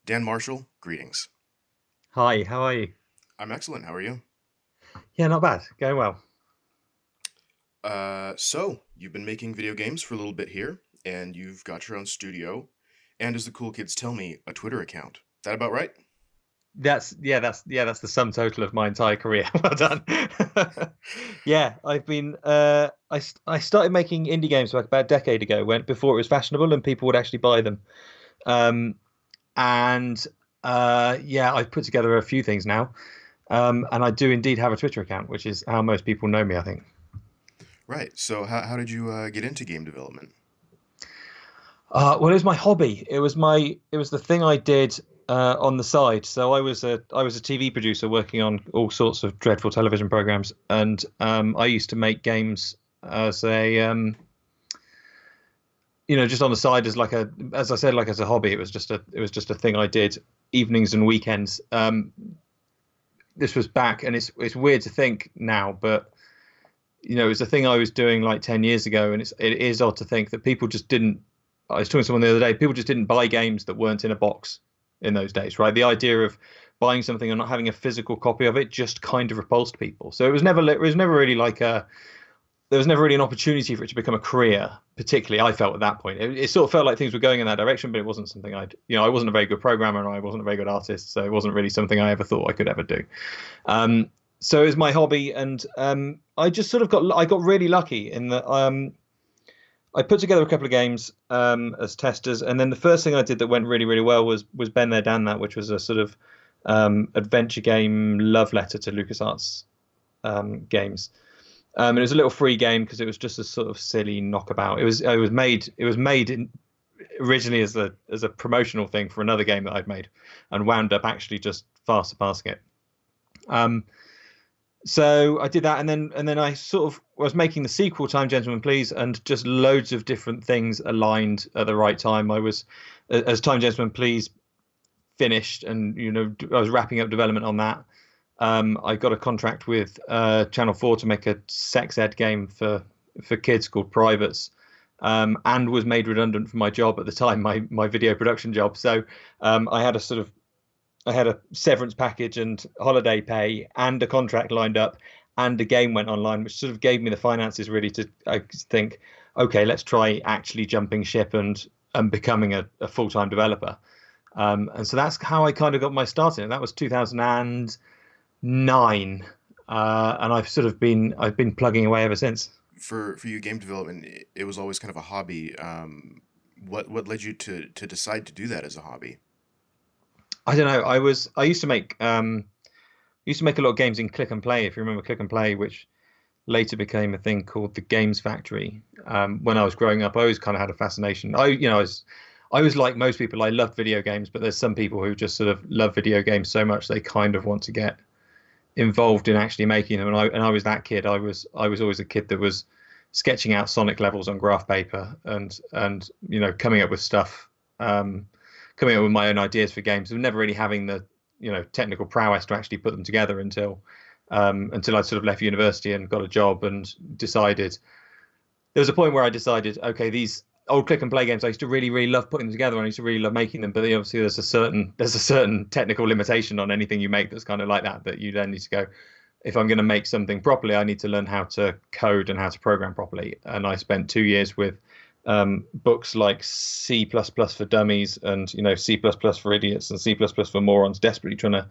Dan Marshall, greetings. Hi, how are you? I'm excellent. How are you? Yeah, not bad. Going well. So you've been making video games for a little bit here, and you've got your own studio, and as the cool kids tell me, a Twitter account. That about right? That's the sum total of my entire career. Well done. Yeah, I started making indie games like about a decade ago when before it was fashionable and people would actually buy them. Um and yeah, I've put together a few things now. And I do indeed have a Twitter account, which is how most people know me, I think. Right. So how did you get into game development? Well, it was my hobby. It was the thing I did on the side. So I was a TV producer working on all sorts of dreadful television programs, and I used to make games as a just on the side as like a as I said like as a hobby. It was just a thing I did evenings and weekends. This was back, and it's weird to think now, but it was a thing I was doing like 10 years ago, and it is odd to think that people just didn't. I was talking to someone the other day. People just didn't buy games that weren't in a box in those days, right? The idea of buying something and not having a physical copy of it just kind of repulsed people. So it was never really like a there was never really an opportunity for it to become a career. Particularly, I felt at that point it sort of felt like things were going in that direction, but it wasn't something I wasn't a very good programmer and I wasn't a very good artist, so it wasn't really something I ever thought I could ever do. Um, so it was my hobby, and I just sort of I got really lucky in that I put together a couple of games as testers, and then the first thing I did that went really really well was Ben There Dan That, which was a sort of adventure game love letter to LucasArts games. It was a little free game because it was just a sort of silly knockabout. It was made originally as a promotional thing for another game that I'd made, and wound up actually just far surpassing it. Um, so I did that, and then I sort of was making the sequel, Time Gentlemen Please, and just loads of different things aligned at the right time. I was as Time Gentlemen Please finished, and I was wrapping up development on that. I got a contract with Channel 4 to make a sex ed game for kids called Privates, and was made redundant from my job at the time, my video production job. So I had a severance package and holiday pay and a contract lined up and a game went online, which sort of gave me the finances really to I think, okay, let's try actually jumping ship and becoming a full time developer. And so that's how I kind of got my start in it. That was 2009, and I've been plugging away ever since. For you, game development, it was always kind of a hobby. What led you to decide to do that as a hobby? I don't know. I used to make a lot of games in Click and Play, if you remember Click and Play, which later became a thing called the Games Factory. When I was growing up, I always kind of had a fascination. I was like most people. I loved video games, but there's some people who just sort of love video games so much they kind of want to get involved in actually making them. And I was that kid. I was always a kid that was sketching out Sonic levels on graph paper and coming up with stuff, coming up with my own ideas for games, and never really having the technical prowess to actually put them together until I sort of left university and got a job and decided there was a point where I decided, okay, these old click and play games I used to really really love putting them together and I used to really love making them, but obviously there's a certain technical limitation on anything you make that's kind of like that you then need to go, if I'm going to make something properly I need to learn how to code and how to program properly. And I spent 2 years with books like C++ for dummies and C++ for idiots and C++ for morons, desperately trying to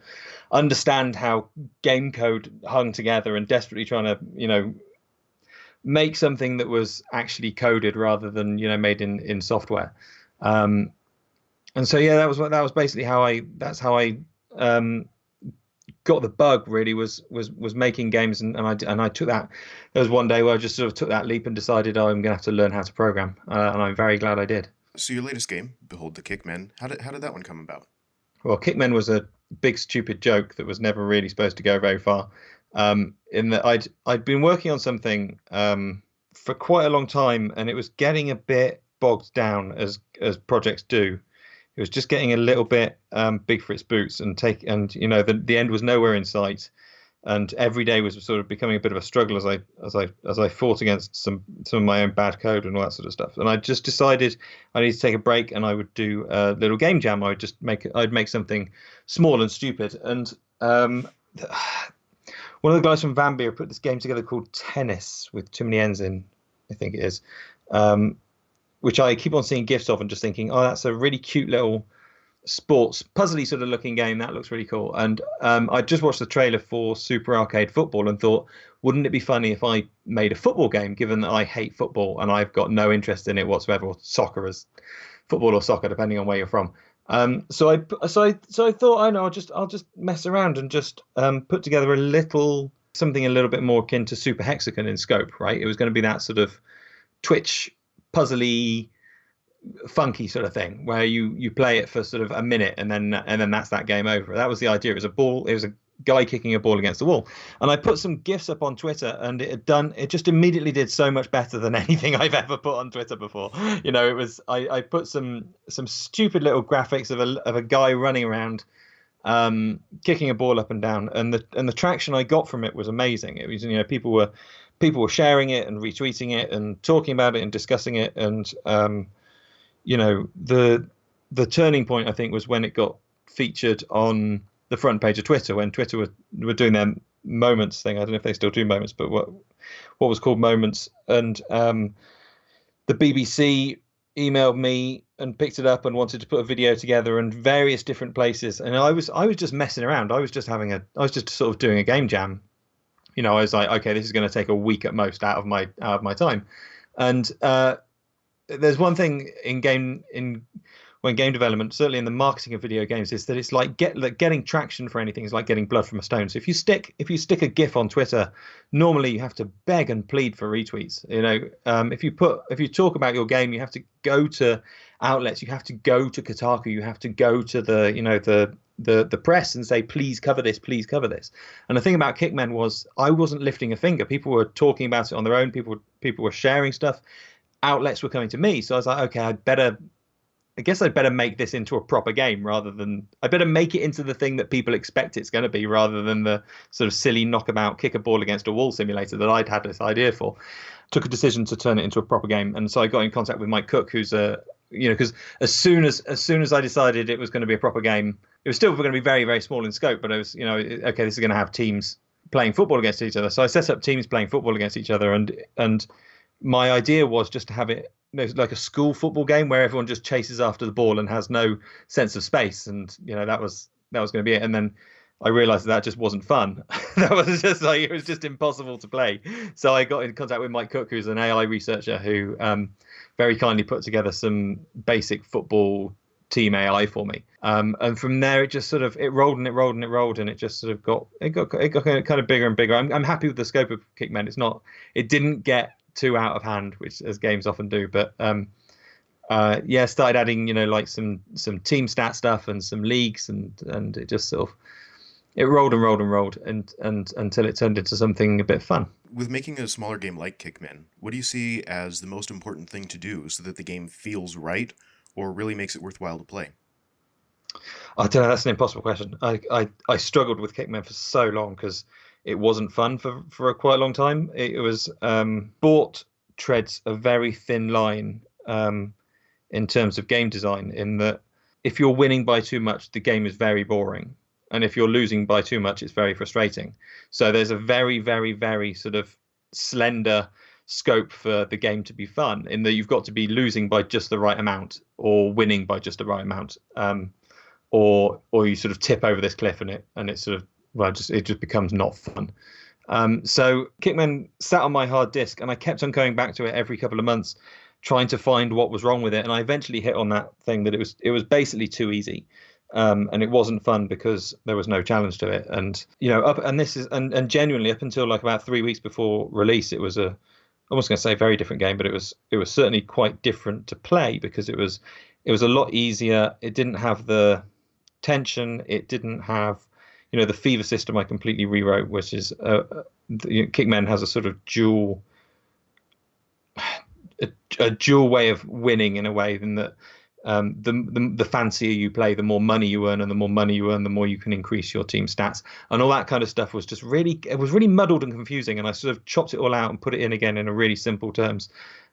understand how game code hung together and desperately trying to make something that was actually coded rather than made in software. Um, and so yeah, that was basically how I that's how I um, got the bug. Really was making games, and I took that. There was one day where I just sort of took that leap and decided, oh, I'm gonna have to learn how to program, and I'm very glad I did. So your latest game, Behold the Kickmen, how did that one come about? Well, Kickmen was a big stupid joke that was never really supposed to go very far. In that I'd been working on something for quite a long time, and it was getting a bit bogged down as projects do. It was just getting a little bit big for its boots, and the end was nowhere in sight. and every day was sort of becoming a bit of a struggle as I fought against some of my own bad code and all that sort of stuff. And I just decided I need to take a break, and I would do a little game jam. I'd make something small and stupid. And one of the guys from Vambeer put this game together called Tennis, with too many N's in, I think it is, which I keep on seeing gifs of and just thinking, oh, that's a really cute little sports puzzly sort of looking game. That looks really cool. And I just watched the trailer for Super Arcade Football and thought, wouldn't it be funny if I made a football game, given that I hate football and I've got no interest in it whatsoever, or soccer, as football or soccer, depending on where you're from. So I thought, I know, I'll just mess around and just put together something a little bit more akin to Super Hexagon in scope, right? It was going to be that sort of Twitch puzzly, funky sort of thing where you play it for sort of a minute and then that's that game over. That was the idea. It was a guy kicking a ball against the wall, and I put some gifs up on Twitter, and it just immediately did so much better than anything I've ever put on Twitter before. You know, it was I put some stupid little graphics of a guy running around kicking a ball up and down, and the traction I got from it was amazing. It was, you know, people were sharing it and retweeting it and talking about it and discussing it, and you know, the turning point, I think, was when it got featured on the front page of Twitter, when Twitter were doing their Moments thing. I don't know if they still do Moments, but what was called Moments. And the BBC emailed me and picked it up and wanted to put a video together, and various different places. And I was just messing around. I was just sort of doing a game jam. You know, I was like, okay, this is going to take a week at most out of my time. And there's one thing when game development, certainly in the marketing of video games, is that it's like getting traction for anything is like getting blood from a stone. So if you stick a GIF on Twitter, normally you have to beg and plead for retweets. You know, if you talk about your game, you have to go to outlets, you have to go to Kotaku, you have to go to the press and say, please cover this, please cover this. And the thing about Kickmen was I wasn't lifting a finger. People were talking about it on their own. People were sharing stuff. Outlets were coming to me. So I was like, okay, I guess I'd better make this into a proper game, rather than I better make it into the thing that people expect it's going to be, rather than the sort of silly knockabout kick a ball against a wall simulator that I'd had this idea for. Took a decision to turn it into a proper game, and so I got in contact with Mike Cook, who's because as soon as I decided it was going to be a proper game, it was still going to be very, very small in scope, but I was, okay, this is going to have teams playing football against each other. So I set up teams playing football against each other, and my idea was just to have it like a school football game where everyone just chases after the ball and has no sense of space, and that was going to be it. And then I realized that just wasn't fun. That was just like, it was just impossible to play. So I got in contact with Mike Cook, who's an AI researcher who very kindly put together some basic football team AI for me. And from there, it just sort of it rolled and it rolled and it rolled, and it just sort of got kind of bigger and bigger. I'm happy with the scope of Kickmen. It didn't get too out of hand, which as games often do, but started adding like some team stat stuff and some leagues, and it just sort of it rolled and rolled and rolled and until it turned into something a bit fun. With making a smaller game like Kickmen, what do you see as the most important thing to do so that the game feels right or really makes it worthwhile to play? I don't know, that's an impossible question. I struggled with Kickmen for so long because it wasn't fun for a quite long time. It was sport treads a very thin line in terms of game design, in that if you're winning by too much, the game is very boring. And if you're losing by too much, it's very frustrating. So there's a very, very, very sort of slender scope for the game to be fun, in that you've got to be losing by just the right amount or winning by just the right amount. Or you sort of tip over this cliff and it sort of, well, it just becomes not fun. So Kickmen sat on my hard disk, and I kept on going back to it every couple of months, trying to find what was wrong with it. And I eventually hit on that thing that it was basically too easy, and it wasn't fun because there was no challenge to it. And and genuinely up until like about 3 weeks before release, it was I wasn't going to say a very different game, but it was certainly quite different to play, because it was a lot easier. It didn't have the tension. It didn't have the fever system I completely rewrote, which is Kickmen has a sort of dual way of winning, in a way, in that the fancier you play, the more money you earn, and the more money you earn, the more you can increase your team stats, and all that kind of stuff was just really, it was really muddled and confusing. And I sort of chopped it all out and put it in again in a really simple terms,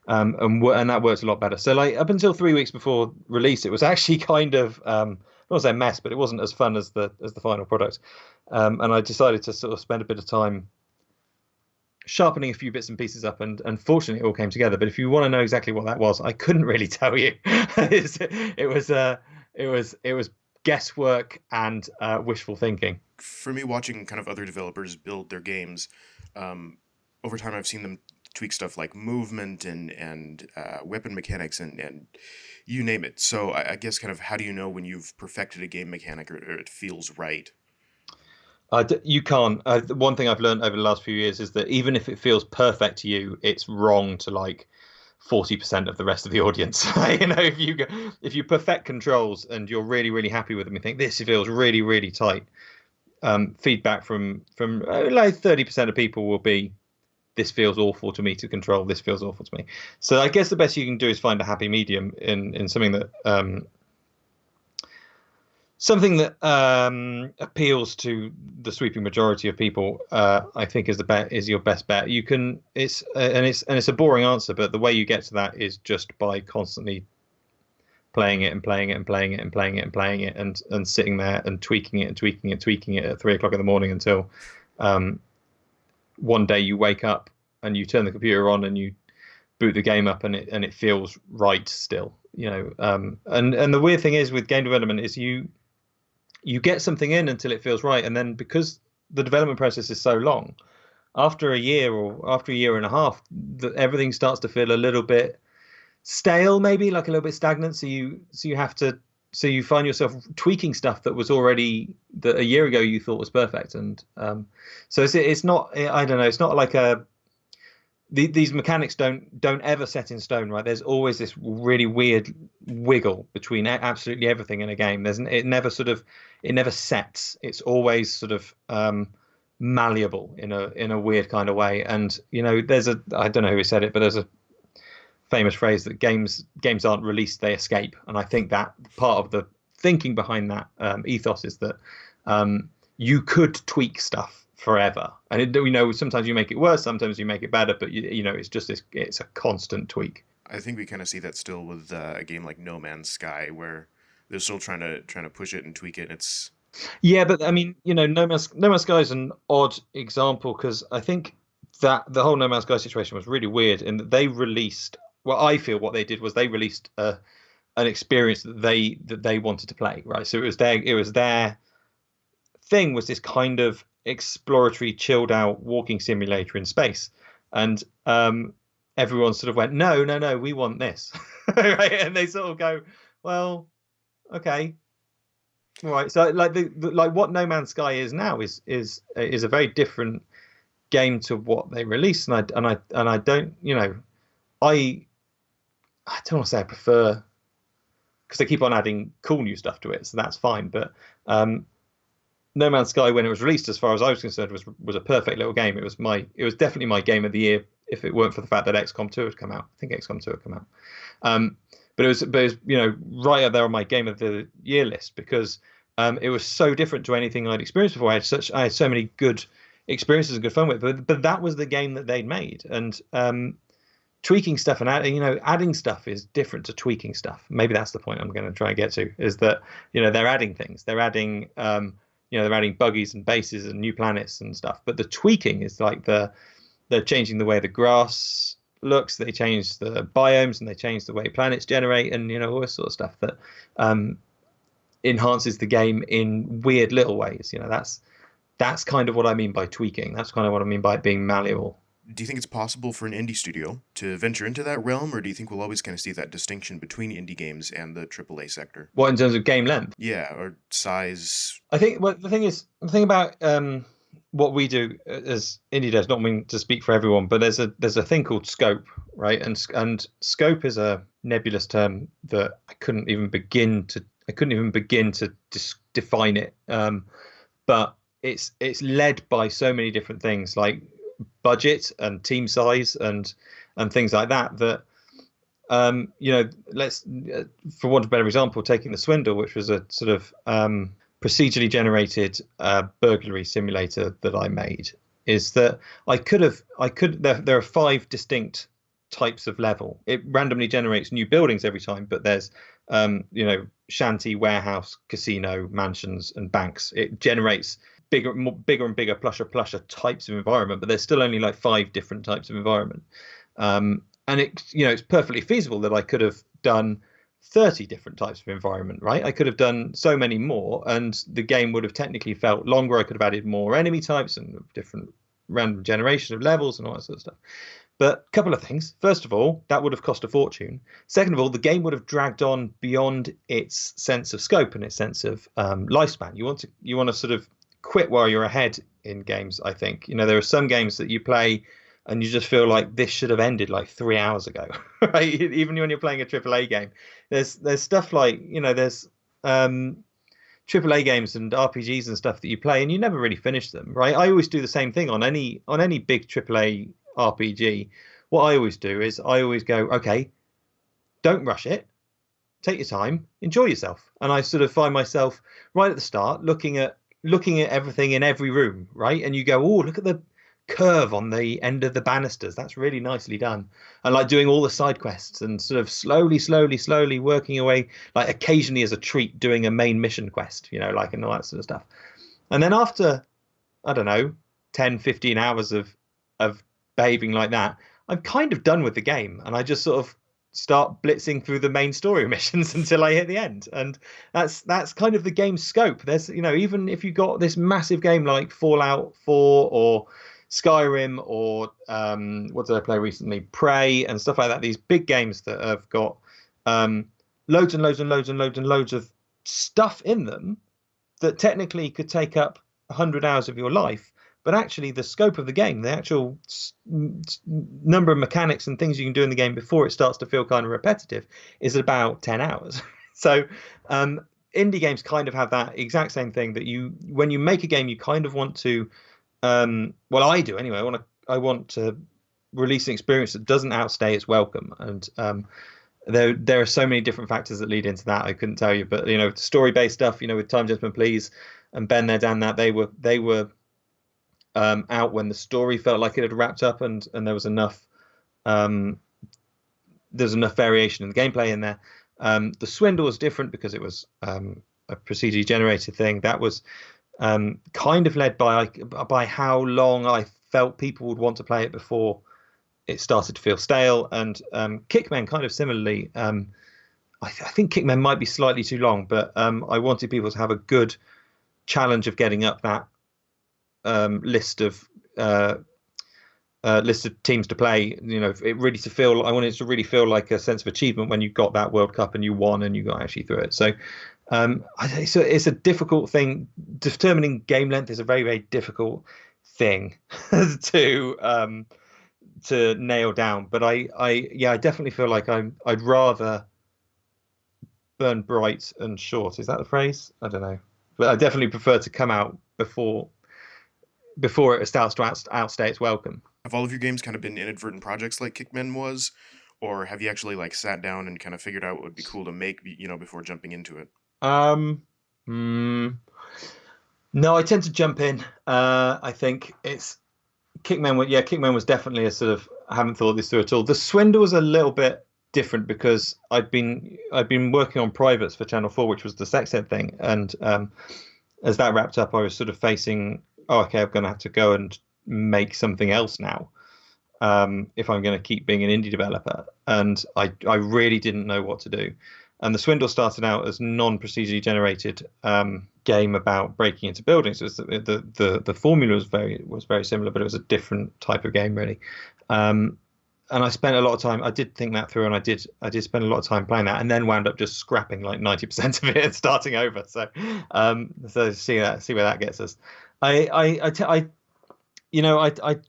and that works a lot better. So like up until 3 weeks before release, it was actually kind of I don't want to say mess, but it wasn't as fun as the final product. And I decided to sort of spend a bit of time sharpening a few bits and pieces up, and fortunately it all came together. But if you want to know exactly what that was, I couldn't really tell you. It was guesswork and wishful thinking. For me, watching kind of other developers build their games, over time I've seen them tweak stuff like movement and weapon mechanics and you name it. So I guess kind of how do you know when you've perfected a game mechanic or it feels right? You can't. One thing I've learned over the last few years is that even if it feels perfect to you, it's wrong to like 40% of the rest of the audience. If you perfect controls and you're really really happy with them, you think this feels really really tight. Feedback from like 30% of people will be, this feels awful to me to control. This feels awful to me. So I guess the best you can do is find a happy medium in something that appeals to the sweeping majority of people. I think is your best bet. You can it's a boring answer, but the way you get to that is just by constantly playing it and playing it and playing it and playing it and playing it and sitting there and tweaking it and tweaking it and tweaking it at 3 o'clock in the morning until one day you wake up and you turn the computer on and you boot the game up and it feels right still. And the weird thing is with game development is you get something in until it feels right, and then because the development process is so long, after a year or after a year and a half, everything starts to feel a little bit stale, maybe like a little bit stagnant. So you find yourself tweaking stuff that was already, that a year ago you thought was perfect, and so it's not, I don't know, it's not like these mechanics don't ever set in stone, right? There's always this really weird wiggle between absolutely everything in a game. It never sets. It's always sort of malleable in a weird kind of way. And I don't know who said it, but there's a famous phrase that games aren't released, they escape. And I think that part of the thinking behind that ethos is that you could tweak stuff forever, and sometimes you make it worse, sometimes you make it better, but it's just it's a constant tweak. I think we kind of see that still with a game like No Man's Sky, where they're still trying to push it and tweak it. Yeah, but I mean, No Man's Sky is an odd example because I think that the whole No Man's Sky situation was really weird in that they released. Well, I feel what they did was they released an experience that they wanted to play, right? So it was their thing, was this kind of exploratory, chilled out walking simulator in space, and everyone sort of went, no, we want this. Right? And they sort of go, well, okay, all right. So like what No Man's Sky is now is a very different game to what they released, and I don't, I don't want to say I prefer, because they keep on adding cool new stuff to it, so that's fine, but No Man's Sky, when it was released, as far as I was concerned, was a perfect little game. It was definitely my game of the year if it weren't for the fact that XCOM 2 had come out. I think XCOM 2 had come out. But it was right up there on my game of the year list because it was so different to anything I'd experienced before. I had so many good experiences and good fun with it. But that was the game that they'd made, and tweaking stuff and adding stuff is different to tweaking stuff. Maybe that's the point I'm going to try and get to, is that they're adding things. They're adding they're adding buggies and bases and new planets and stuff. But the tweaking is like they're changing the way the grass looks. They change the biomes and they change the way planets generate and all this sort of stuff that enhances the game in weird little ways. That's kind of what I mean by tweaking. That's kind of what I mean by it being malleable. Do you think it's possible for an indie studio to venture into that realm, or do you think we'll always kind of see that distinction between indie games and the AAA sector? What, in terms of game length? Yeah, or size. I think the thing about what we do as indie devs, not mean to speak for everyone, but there's a thing called scope, right? And scope is a nebulous term that I couldn't even begin to define it. But it's led by so many different things like budget and team size and things like that let's, for want of a better example, taking the Swindle, which was a sort of procedurally generated burglary simulator that I made, is that there are five distinct types of level. It randomly generates new buildings every time, but there's shanty, warehouse, casino, mansions, and banks. It generates bigger and bigger, plusher types of environment, but there's still only like five different types of environment. And it's perfectly feasible that I could have done 30 different types of environment, right? I could have done so many more, and the game would have technically felt longer. I could have added more enemy types and different random generation of levels and all that sort of stuff. But a couple of things. First of all, that would have cost a fortune. Second of all, the game would have dragged on beyond its sense of scope and its sense of lifespan. You want to sort of quit while you're ahead in games, I think. There are some games that you play and you just feel like this should have ended like 3 hours ago, right? Even when you're playing a AAA game, there's stuff like, there's AAA games and RPGs and stuff that you play and you never really finish them, right? I always do the same thing on any big AAA RPG. What I always do is I always go, okay, don't rush it, take your time, enjoy yourself. And I sort of find myself right at the start looking at everything in every room, right? And you go, oh, look at the curve on the end of the banisters, that's really nicely done. And like doing all the side quests and sort of slowly working away, like occasionally as a treat doing a main mission quest, like, and all that sort of stuff. And then after, I don't know, 10-15 hours of behaving like that, I'm kind of done with the game, and I just sort of start blitzing through the main story missions until I hit the end. And that's kind of the game's scope. There's, even if you got this massive game like Fallout 4 or Skyrim or what did I play recently? Prey and stuff like that. These big games that have got loads of stuff in them that technically could take up 100 hours of your life. But actually, the scope of the game, the actual number of mechanics and things you can do in the game before it starts to feel kind of repetitive, is about 10 hours. So indie games kind of have that exact same thing, that when you make a game, you kind of want to, well, I do anyway. I want to release an experience that doesn't outstay its welcome. And there are so many different factors that lead into that. I couldn't tell you, but story-based stuff, with Time Gentlemen Please and Ben There Dan That, they were out when the story felt like it had wrapped up, and there was enough variation in the gameplay in there. The Swindle was different because it was a procedurally generated thing. That was kind of led by how long I felt people would want to play it before it started to feel stale. And Kickmen kind of similarly. I think Kickmen might be slightly too long, but I wanted people to have a good challenge of getting up that list of teams to play. It really I wanted it to really feel like a sense of achievement when you got that World Cup and you won and you got actually through it. So it's a difficult thing. Determining game length is a very, very difficult thing to nail down. But I definitely feel like I'd rather burn bright and short. Is that the phrase? I don't know, but I definitely prefer to come out before it starts to outstay its welcome. Have all of your games kind of been inadvertent projects like Kickmen was, or have you actually like sat down and kind of figured out what would be cool to make, before jumping into it? No, I tend to jump in. I think it's Kickmen was definitely a sort of, I haven't thought this through at all. The Swindle was a little bit different because I'd been working on privates for Channel 4, which was the sex ed thing, and as that wrapped up, I was sort of facing, I'm going to have to go and make something else now if I'm going to keep being an indie developer. And I really didn't know what to do. And the Swindle started out as non-procedurally generated game about breaking into buildings. It was the formula was very similar, but it was a different type of game, really. And I spent a lot of time. I did think that through, and I did spend a lot of time playing that, and then wound up just scrapping like 90% of it and starting over. So see where that gets us. I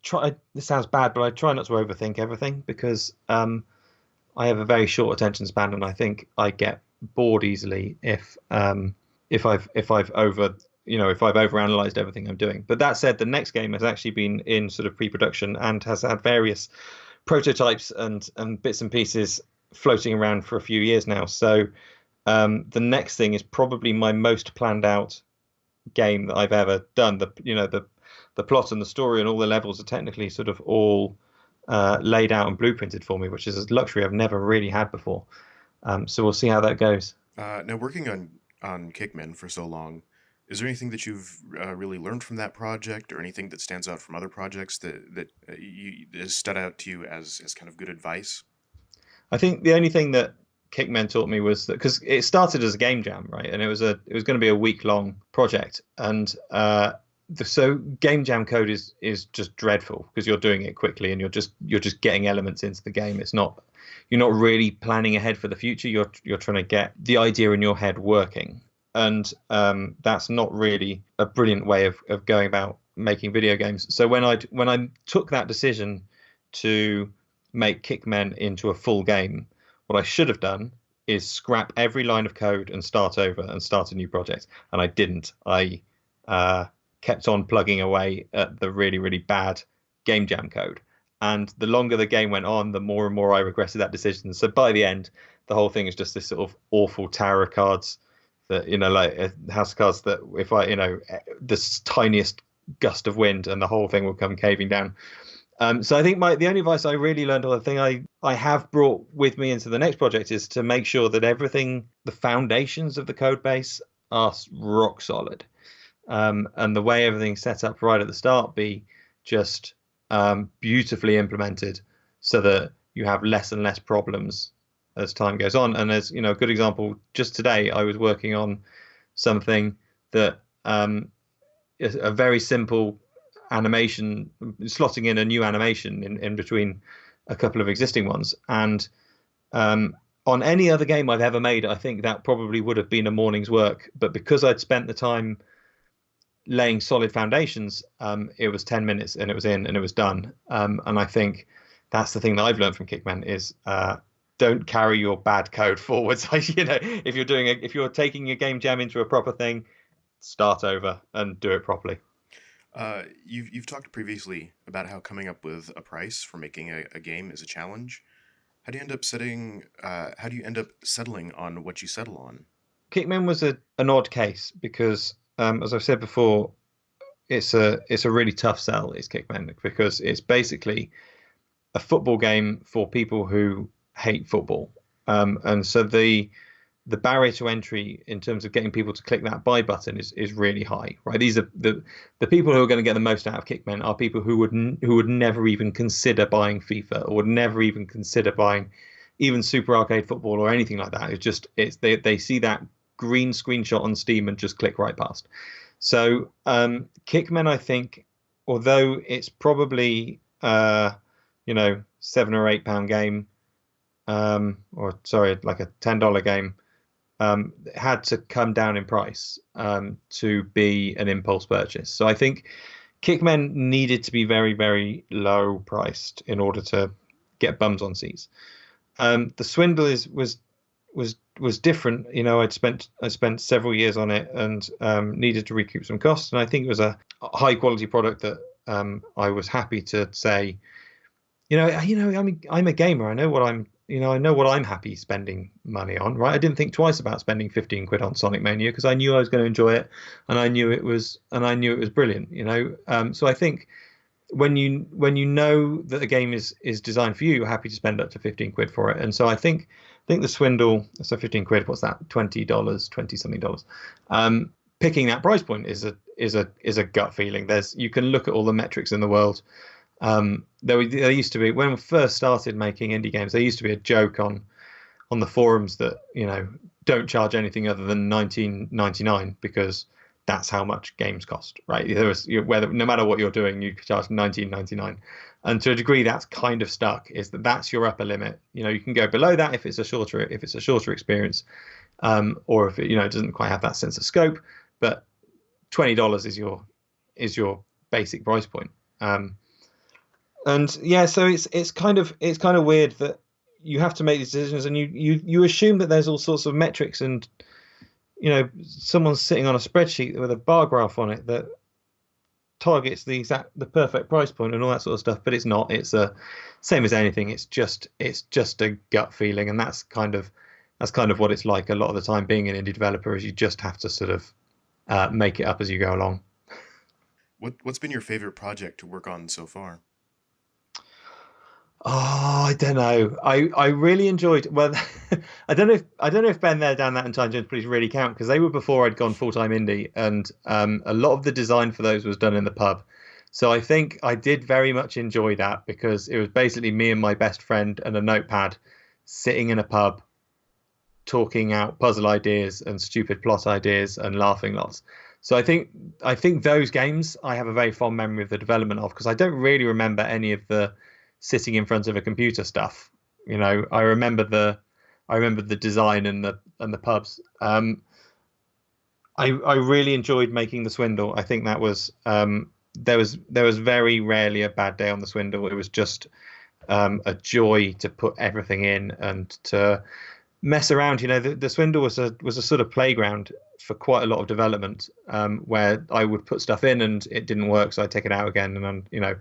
try. This sounds bad, but I try not to overthink everything because I have a very short attention span, and I think I get bored easily if I've overanalyzed everything I'm doing. But that said, the next game has actually been in sort of pre-production and has had various prototypes and bits and pieces floating around for a few years now. So the next thing is probably my most planned out game that I've ever done. The plot and the story and all the levels are technically sort of all laid out and blueprinted for me, which is a luxury I've never really had before. So we'll see how that goes. Now, working on Kickman for so long, is there anything that you've really learned from that project, or anything that stands out from other projects that has stood out to you as kind of good advice? I think the only thing that Kickman taught me was that because it started as a game jam, right, and it was going to be a week long project, and so game jam code is just dreadful because you're doing it quickly and you're just getting elements into the game. It's not You're not really planning ahead for the future. You're trying to get the idea in your head working, and that's not really a brilliant way of going about making video games. So when I took that decision to make Kickmen into a full game, what I should have done is scrap every line of code and start over and start a new project. And I didn't. I kept on plugging away at the really, really bad game jam code. And the longer the game went on, the more and more I regretted that decision. So by the end, the whole thing is just this sort of awful tower of cards that, like house of cards that if I, the tiniest gust of wind and the whole thing will come caving down. So I think the only advice I really learned, or the thing I have brought with me into the next project, is to make sure that everything, the foundations of the code base are rock solid. And the way everything's set up right at the start be just beautifully implemented so that you have less and less problems as time goes on. And as a good example, just today I was working on something that is a very simple animation, slotting in a new animation in between a couple of existing ones. And on any other game I've ever made, I think that probably would have been a morning's work. But because I'd spent the time laying solid foundations, it was 10 minutes and it was in and it was done. And I think that's the thing that I've learned from Kickman is don't carry your bad code forwards. If you're taking a game jam into a proper thing, start over and do it properly. You've talked previously about how coming up with a price for making a game is a challenge. How do you end up settling on what you settle on? Kickman was an odd case because, as I've said before, it's a really tough sell. Is Kickman because it's basically a football game for people who hate football, and so the barrier to entry in terms of getting people to click that buy button is really high, right? These are the people who are going to get the most out of Kickman are people who would never even consider buying FIFA or would never even consider buying even Super Arcade Football or anything like that. They see that green screenshot on Steam and just click right past. So Kickman, I think, although it's probably £7 or £8 game, or sorry, like a $10 game. Had to come down in price to be an impulse purchase. So I think Kickmen needed to be very, very low priced in order to get bums on seats. The Swindle was different. I spent several years on it and needed to recoup some costs. And I think it was a high quality product that I was happy to say, I'm a gamer. I know what I'm happy spending money on, right? I didn't think twice about spending 15 quid on Sonic Mania because I knew I was going to enjoy it, and I knew it was brilliant. So I think when you know that a game is designed for you, you're happy to spend up to 15 quid for it. And so I think the Swindle, so 15 quid, what's that? $20 something dollars. Picking that price point is a gut feeling. You can look at all the metrics in the world. There used to be, when we first started making indie games, there used to be a joke on the forums that don't charge anything other than $19.99 because that's how much games cost, right? Whether no matter what you're doing, you charge $19.99, and to a degree that's kind of stuck. That's your upper limit. You can go below that if it's a shorter experience, or if it doesn't quite have that sense of scope. But $20 is your basic price point. And yeah, so it's kind of weird that you have to make these decisions, and you assume that there's all sorts of metrics, and someone's sitting on a spreadsheet with a bar graph on it that targets the perfect price point and all that sort of stuff, but it's not. It's a same as anything. It's just a gut feeling, and that's kind of what it's like a lot of the time being an indie developer. Is you just have to sort of make it up as you go along. What's been your favorite project to work on so far? Oh, I don't know. I really enjoyed. Well, I don't know if Ben there, down that and Tangent Please really count because they were before I'd gone full time indie, and a lot of the design for those was done in the pub. So I think I did very much enjoy that because it was basically me and my best friend and a notepad sitting in a pub talking out puzzle ideas and stupid plot ideas and laughing lots. So I think those games I have a very fond memory of the development of because I don't really remember any of the sitting in front of a computer stuff. I remember the design and the pubs. I really enjoyed making the swindle. I think that was there was very rarely a bad day on the swindle. It was just a joy to put everything in and to mess around. The swindle was a sort of playground for quite a lot of development, where I would put stuff in and it didn't work, so I'd take it out again and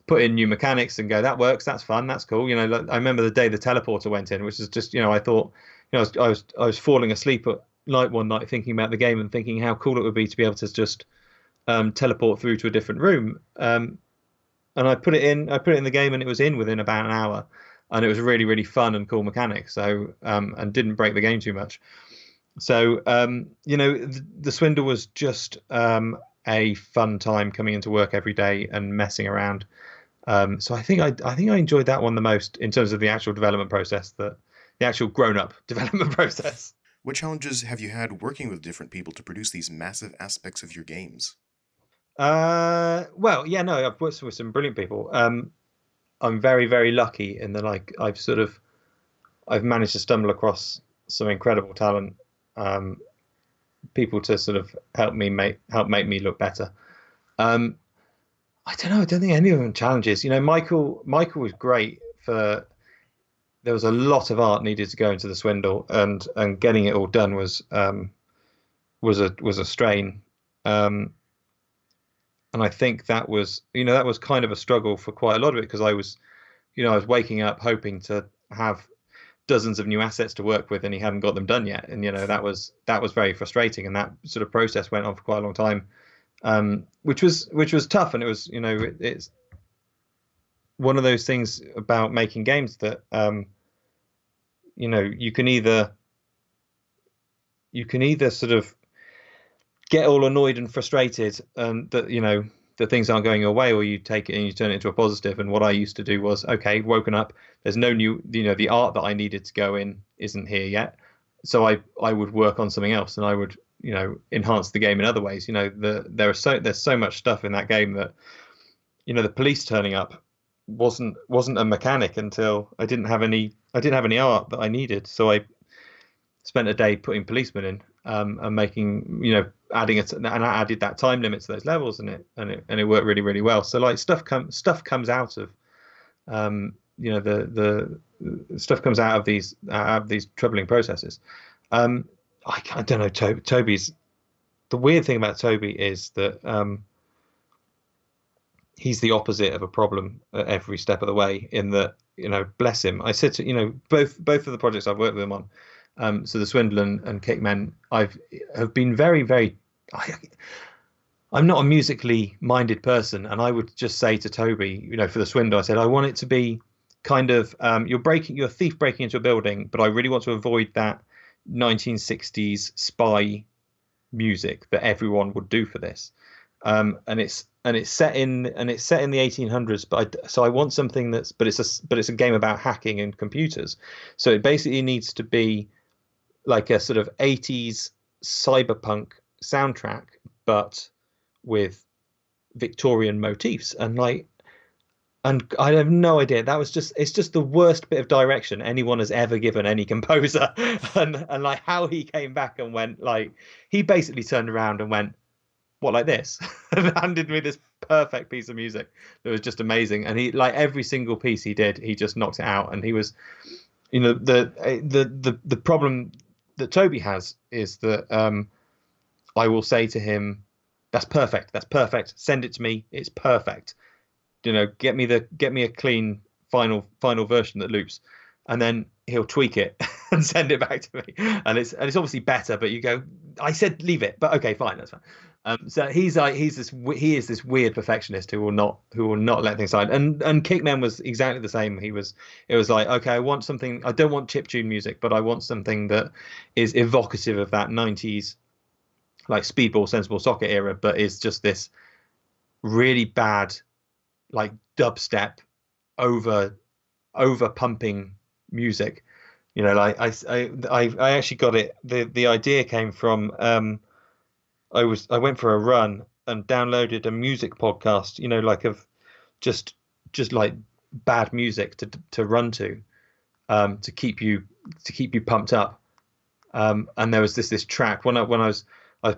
put in new mechanics and go, that works, that's fun, that's cool. Like, I remember the day the teleporter went in, which is just, I thought, I was falling asleep at night one night thinking about the game and thinking how cool it would be to be able to just teleport through to a different room. And I put it in the game and it was in within about an hour, and it was really really fun and cool mechanic. So and didn't break the game too much. So the swindle was just a fun time coming into work every day and messing around. So I think I enjoyed that one the most in terms of the actual development process, the actual grown up development process. What challenges have you had working with different people to produce these massive aspects of your games? Well, yeah, no, I've worked with some brilliant people. I'm very, very lucky in that like I've managed to stumble across some incredible talent, um, people to sort of help make me look better. Um, I don't know. I don't think any of them challenges. Michael was great for. There was a lot of art needed to go into the swindle, and getting it all done was a strain. Um, and I think that was kind of a struggle for quite a lot of it because I was waking up hoping to have dozens of new assets to work with, and he hadn't got them done yet, and that was very frustrating, and that sort of process went on for quite a long time, which was tough, and it's one of those things about making games that you can either sort of get all annoyed and frustrated and that things aren't going your way, or you take it and you turn it into a positive. And what I used to do was, okay, woken up, there's no new, the art that I needed to go in isn't here yet, so I would work on something else, and I would enhance the game in other ways. There's so much stuff in that game that the police turning up wasn't a mechanic until I didn't have any art that I needed, so I spent a day putting policemen in, and making adding it, and I added that time limit to those levels, and it worked really really well. So like stuff comes out of the stuff comes out of these troubling processes. I don't know. Toby's The weird thing about Toby is that he's the opposite of a problem at every step of the way. In that, bless him. I said to both of the projects I've worked with him on, so the Swindle and Kickmen, have been very very. I, I'm not a musically minded person, and I would just say to Toby, for the Swindle, I said I want it to be kind of you're a thief breaking into a building, but I really want to avoid that 1960s spy music that everyone would do for this. And it's set in the 1800s, so I want something but it's a game about hacking and computers. So it basically needs to be like a sort of 80s cyberpunk soundtrack, but with Victorian motifs, and I have no idea. It's just the worst bit of direction anyone has ever given any composer. And like how he came back and went, like, he basically turned around and went, what, like this? And handed me this perfect piece of music that was just amazing. And he, like, every single piece he did, he just knocked it out. And he was, the problem that Toby has is that I will say to him, That's perfect. That's perfect. Send it to me. It's perfect. Get me a clean final version that loops, and then he'll tweak it and send it back to me. And it's obviously better, but you go, I said leave it, but okay, fine, that's fine. So he is this weird perfectionist who will not let things slide. And Kickman was exactly the same. It was like, okay, I want something. I don't want chiptune music, but I want something that is evocative of that 90s like Speedball, Sensible Soccer era, but is just this really bad like dubstep over pumping music. Like I actually got it. The idea came from I went for a run and downloaded a music podcast, like of just like bad music to run to keep you pumped up. And there was this track when I was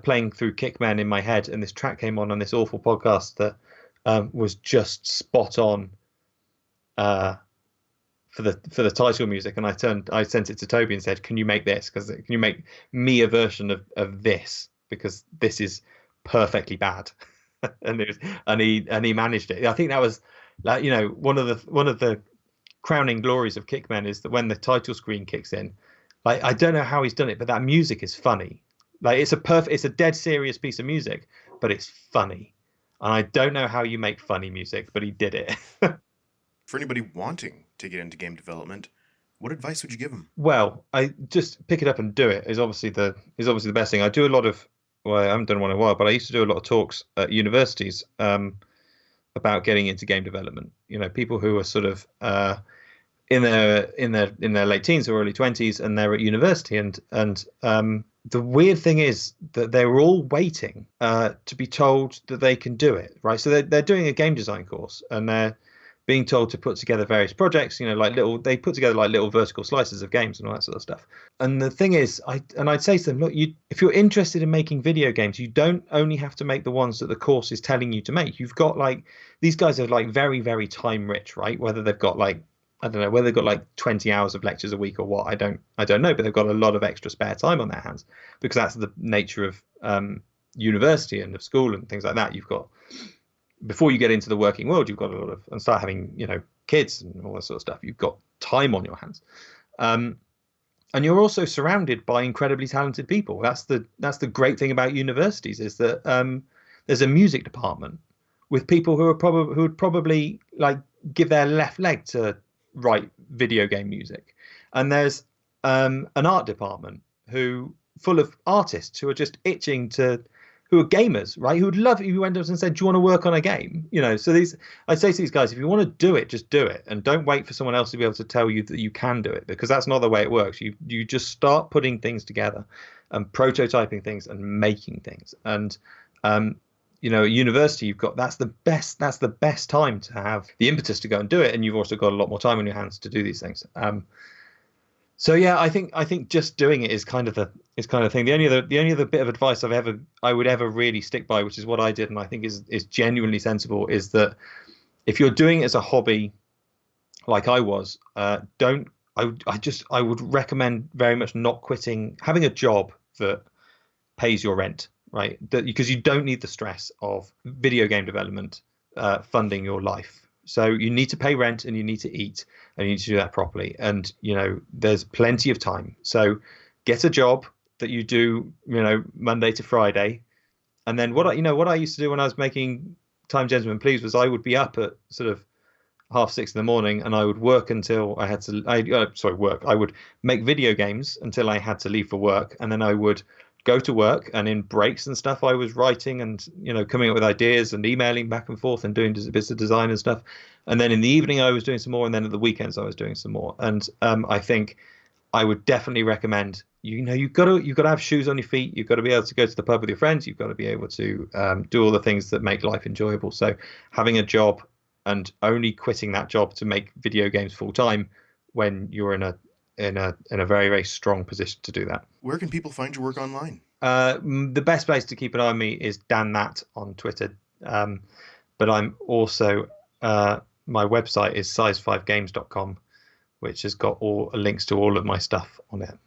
playing through Kickman in my head, and this track came on this awful podcast that was just spot on for the title music. And I sent it to Toby and said, can you make this? Can you make me a version of this? Because this is perfectly bad. and he managed it. I think that was like, one of the crowning glories of Kickman is that when the title screen kicks in, like, I don't know how he's done it, but that music is funny. Like, it's a dead serious piece of music, but it's funny. And I don't know how you make funny music, but he did it. For anybody wanting to get into game development, what advice would you give them? Well, I just pick it up and do it is obviously the best thing. I do a lot of, well, I haven't done one in a while, but I used to do a lot of talks at universities about getting into game development. People who are sort of in their late teens or early 20s, and they're at university, and the weird thing is that they were all waiting to be told that they can do it, right? So they're doing a game design course, and they're being told to put together various projects, they put together like little vertical slices of games and all that sort of stuff. And the thing is, I'd say to them, look, if you're interested in making video games, you don't only have to make the ones that the course is telling you to make. You've got these guys are like very, very time rich, right? Whether they've got I don't know, whether they've got like 20 hours of lectures a week or what, I don't know, but they've got a lot of extra spare time on their hands, because that's the nature of university and of school and things like that. You've got, before you get into the working world, you've got a lot of, and start having, kids and all that sort of stuff, you've got time on your hands. And you're also surrounded by incredibly talented people. That's the great thing about universities, is that there's a music department with people who would probably like give their left leg to write video game music. And there's an art department full of artists who are just itching who are gamers, right? Who would love it. Who went up and said, do you want to work on a game? So I'd say to these guys, if you want to do it, just do it. And don't wait for someone else to be able to tell you that you can do it, because that's not the way it works. You just start putting things together and prototyping things and making things. And, at university, that's the best time to have the impetus to go and do it. And you've also got a lot more time on your hands to do these things. So yeah, I think just doing it is kind of the thing. The only other bit of advice I would ever really stick by, which is what I did, and I think is genuinely sensible, is that if you're doing it as a hobby, like I was, I would recommend very much not quitting, having a job that pays your rent, right? Because you don't need the stress of video game development funding your life. So you need to pay rent, and you need to eat, and you need to do that properly. And, there's plenty of time. So get a job that you do, Monday to Friday. And then what I used to do when I was making Time Gentlemen Please was I would be up at sort of 6:30 in the morning, and I would work until I had to, I would make video games until I had to leave for work. And then I would go to work, and in breaks and stuff, I was writing and, coming up with ideas and emailing back and forth and doing bits of design and stuff. And then in the evening, I was doing some more. And then at the weekends, I was doing some more. And I think I would definitely recommend, you've got to have shoes on your feet. You've got to be able to go to the pub with your friends. You've got to be able to do all the things that make life enjoyable. So having a job and only quitting that job to make video games full time when you're in a very, very strong position to do that. Where can people find your work online? The best place to keep an eye on me is Dan That on Twitter. But I'm also, my website is size5games.com, which has got all links to all of my stuff on it.